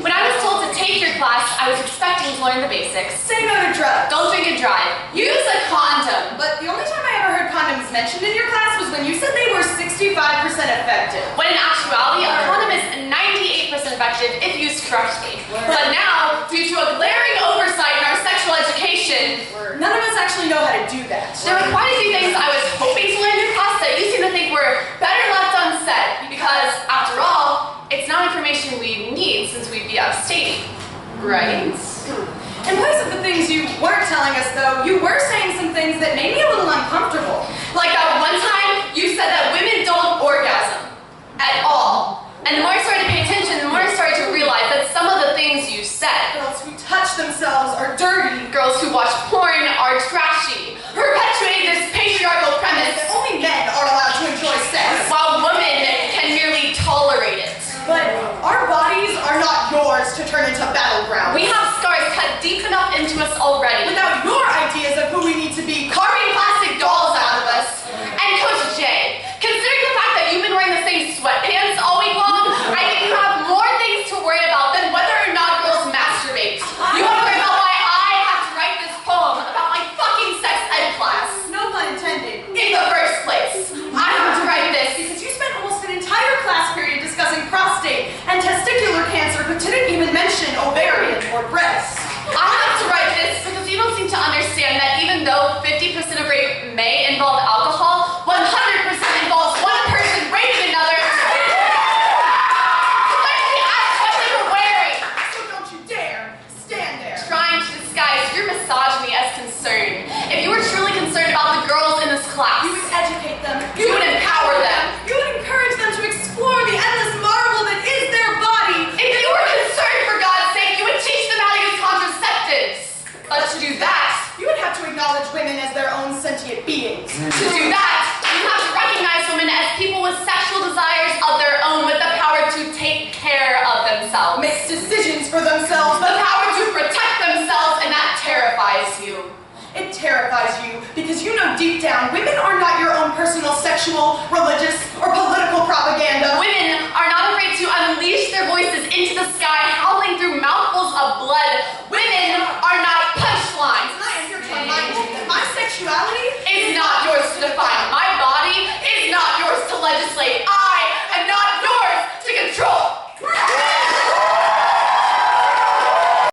When I was told to take your class, I was expecting to learn the basics. Say no to drugs. Don't drink and drive. Use a condom. But the only time I ever heard condoms mentioned in your class was when you said they were 65% effective. When in actuality, a condom is 98% effective if used correctly. But now, due to a glaring oversight in our sexual education, none of us actually know how to do that. there were quite a few things I was hoping to learn in your class that you seem to think were better left unsaid, because, after all, it's not information we need since we'd be abstaining, right? In place of the things you weren't telling us, though, you were saying some things that made me a little uncomfortable. Like that one time you said that women don't orgasm at all. And the more I started to pay attention, the more I started to realize that some of the things you said. Girls who touch themselves are dirty. Girls who watch porn are trashy. Perpetuating this patriarchal premise That only men are allowed to enjoy sex. while women can merely tolerate it. But our bodies are not yours to turn into battlegrounds. We have scars cut deep enough into us already. Without your ideas of who we need to be, Carving plastic dolls out of us. And Coach Jay, considering the fact that you've been wearing the same sweatpants all week long, I think you have more things to worry about than whether or not girls masturbate. You want to worry about why I have to write this poem about my fucking sex ed class. no pun intended, In the first place, I have to write this because you spent almost an entire class period discussing prostate and testicular cancer, but didn't even mention ovarian or breast. I have to write this because you don't seem to understand that even though 50% of rape may involve alcohol, 100% involves one person raping another. Literally ask what they were wearing. So don't you dare stand there. Trying to disguise your misogyny as concern. If you were truly concerned about the girls in this class, You would educate them. you would empower them. You would encourage them to explore the endless marvel that is their body. If you were concerned, for God's sake, you would teach them how to use contraceptives. But to do that, You would have to acknowledge women as their own sentient beings. To do that, you have to recognize women as people with sexual desires of their own with the power to take care of themselves. Make decisions for themselves, The but power to protect themselves, and that terrifies you. it terrifies you because you know deep down women are not your own personal sexual, religious, or political propaganda. Women are not afraid to unleash their voices into the sky, howling